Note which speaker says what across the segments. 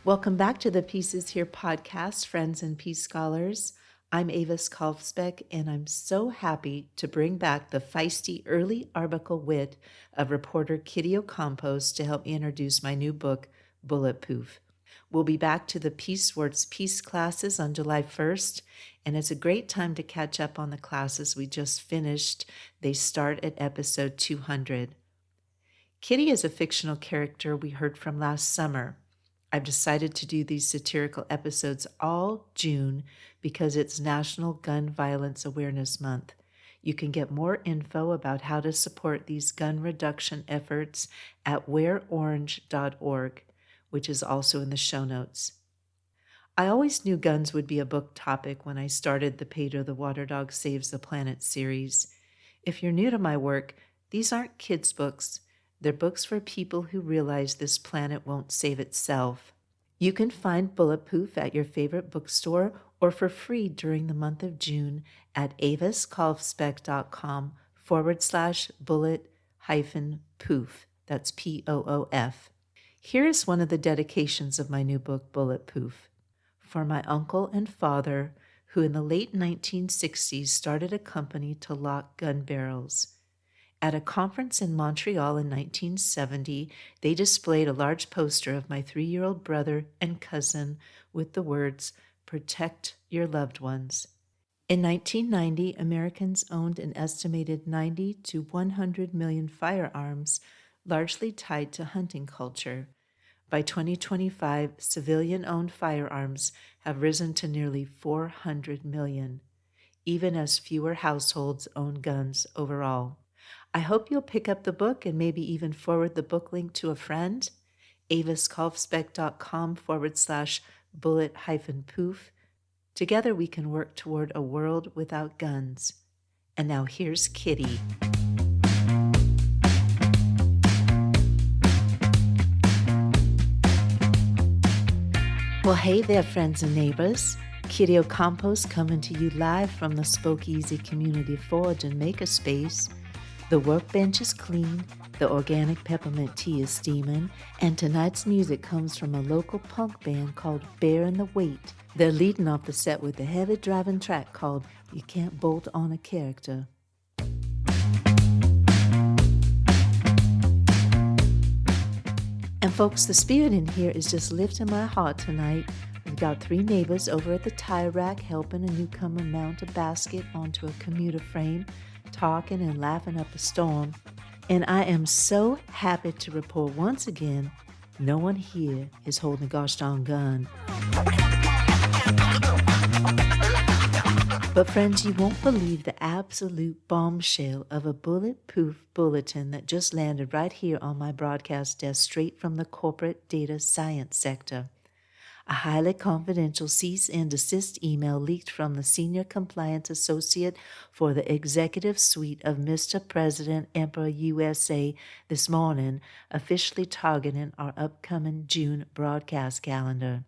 Speaker 1: Welcome back to the Pieces Here podcast, friends and peace scholars. I'm Avis Kalfsbeck, and I'm so happy to bring back the feisty early arbuckle wit of reporter Kitty Ocampos to help me introduce my new book, Bullet Poof. We'll be back to the Peace Words Peace classes on July 1st, and it's a great time to catch up on the classes we just finished. They start at episode 200. Kitty is a fictional character we heard from last summer. I've decided to do these satirical episodes all June because it's National Gun Violence Awareness Month. You can get more info about how to support these gun reduction efforts at wearorange.org, which is also in the show notes. I always knew guns would be a book topic when I started the Pedro the Water Dog Saves the Planet series. If you're new to my work, these aren't kids' books. They're books for people who realize this planet won't save itself. You can find Bullet Poof at your favorite bookstore or for free during the month of June at aviskalfsbeck.com/bullet-poof. That's Poof. Here is one of the dedications of my new book, Bullet Poof. For my uncle and father, who in the late 1960s started a company to lock gun barrels. At a conference in Montreal in 1970, they displayed a large poster of my 3-year-old brother and cousin with the words, "Protect your loved ones." In 1990, Americans owned an estimated 90 to 100 million firearms, largely tied to hunting culture. By 2025, civilian-owned firearms have risen to nearly 400 million, even as fewer households own guns overall. I hope you'll pick up the book and maybe even forward the book link to a friend. aviskalfsbeck.com/bullet-poof. Together we can work toward a world without guns. And now here's Kitty. Well, hey there, friends and neighbors. Kitty Ocampos coming to you live from the Spokeasy Community Forge and Makerspace. The workbench is clean, the organic peppermint tea is steaming, and tonight's music comes from a local punk band called Bearing the Weight. They're leading off the set with a heavy driving track called You Can't Bolt on a Character. And folks, the spirit in here is just lifting my heart tonight. We've got 3 neighbors over at the tire rack helping a newcomer mount a basket onto a commuter frame, talking and laughing up a storm. And I am so happy to report once again, no one here is holding a gosh darn gun. But friends, you won't believe the absolute bombshell of a bulletproof bulletin that just landed right here on my broadcast desk straight from the corporate data science sector. A highly confidential cease and desist email leaked from the Senior Compliance Associate for the Executive Suite of Mr. President Emperor USA this morning, officially targeting our upcoming June broadcast calendar.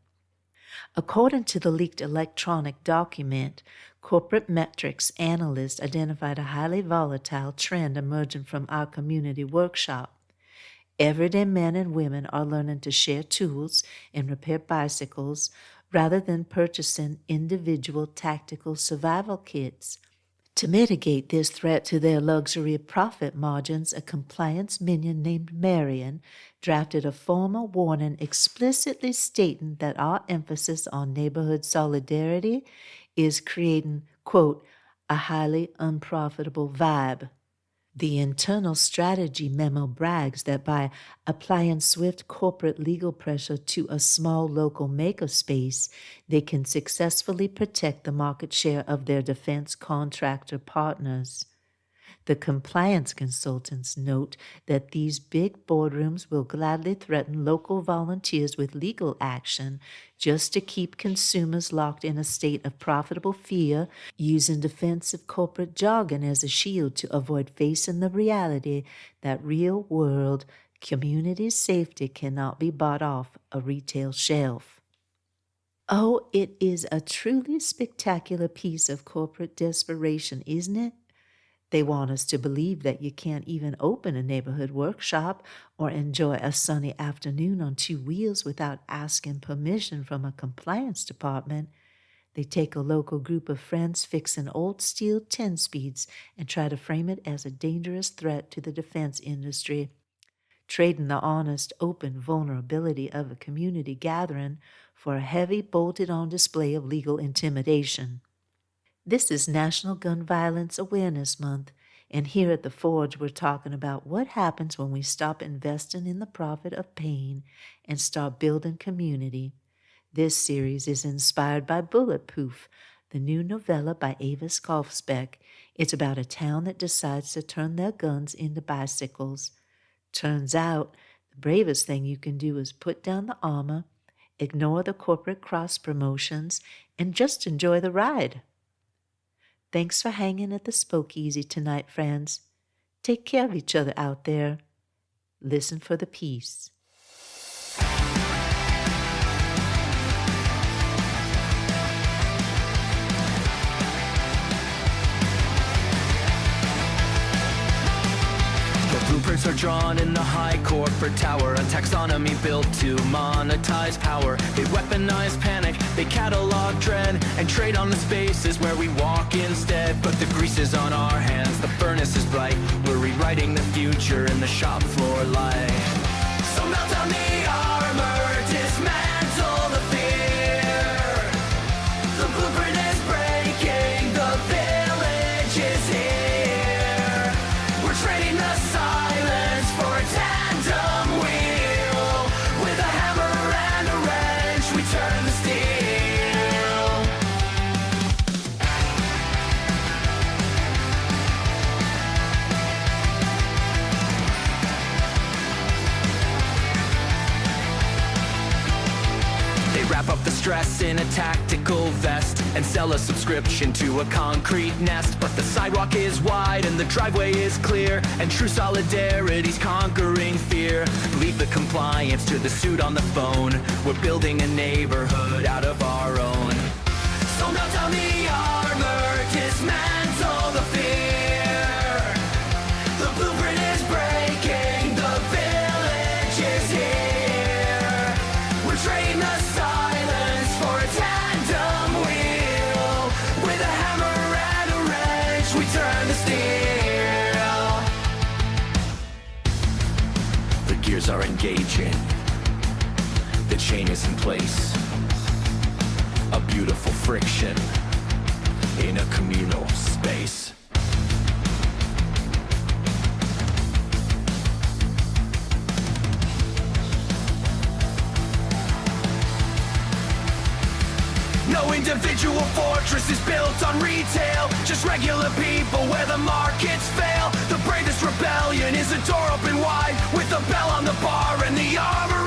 Speaker 1: According to the leaked electronic document, corporate metrics analysts identified a highly volatile trend emerging from our community workshop. Everyday men and women are learning to share tools and repair bicycles rather than purchasing individual tactical survival kits. To mitigate this threat to their luxury profit margins, a compliance minion named Marion drafted a formal warning explicitly stating that our emphasis on neighborhood solidarity is creating, quote, a highly unprofitable vibe. The internal strategy memo brags that by applying swift corporate legal pressure to a small local makerspace, they can successfully protect the market share of their defense contractor partners. The compliance consultants note that these big boardrooms will gladly threaten local volunteers with legal action just to keep consumers locked in a state of profitable fear, using defensive corporate jargon as a shield to avoid facing the reality that real-world community safety cannot be bought off a retail shelf. Oh, it is a truly spectacular piece of corporate desperation, isn't it? They want us to believe that you can't even open a neighborhood workshop or enjoy a sunny afternoon on two wheels without asking permission from a compliance department. They take a local group of friends fixing old steel 10-speeds and try to frame it as a dangerous threat to the defense industry, trading the honest, open vulnerability of a community gathering for a heavy, bolted-on display of legal intimidation. This is National Gun Violence Awareness Month, and here at The Forge we're talking about what happens when we stop investing in the profit of pain and start building community. This series is inspired by Poof, the new novella by Avis Kalfsbeck. It's about a town that decides to turn their guns into bicycles. Turns out, the bravest thing you can do is put down the armor, ignore the corporate cross-promotions, and just enjoy the ride. Thanks for hanging at the Spokeasy tonight, friends. Take care of each other out there. Listen for the peace.
Speaker 2: Blueprints are drawn in the high corporate tower, a taxonomy built to monetize power. They weaponize panic, they catalog dread, and trade on the spaces where we walk instead. But the grease is on our hands, the furnace is bright. We're rewriting the future in the shop floor light. So melt down the armor, dismantle the fear. The blueprint is breaking, the village is here. We're trading the silence for a tandem wheel. With a hammer and a wrench, we turn the steel. They wrap up the stress in a tactical vest and sell a subscription to a concrete nest. But the sidewalk is wide and the driveway is clear, and true solidarity's conquering fear. Leave the compliance to the suit on the phone. We're building a neighborhood out of our own. So melt down the armor, dismantle the fear. The blueprint is breaking, the village is here. We're trading the silence for a tandem wheel. With a hammer and a wrench, we turn the steel. The gears are engaging. The chain is in place. A beautiful friction in a communal space. No individual fortress is built on retail, just regular people where the markets fail. The bravest rebellion is a door open wide, with a bell on the bar and the armor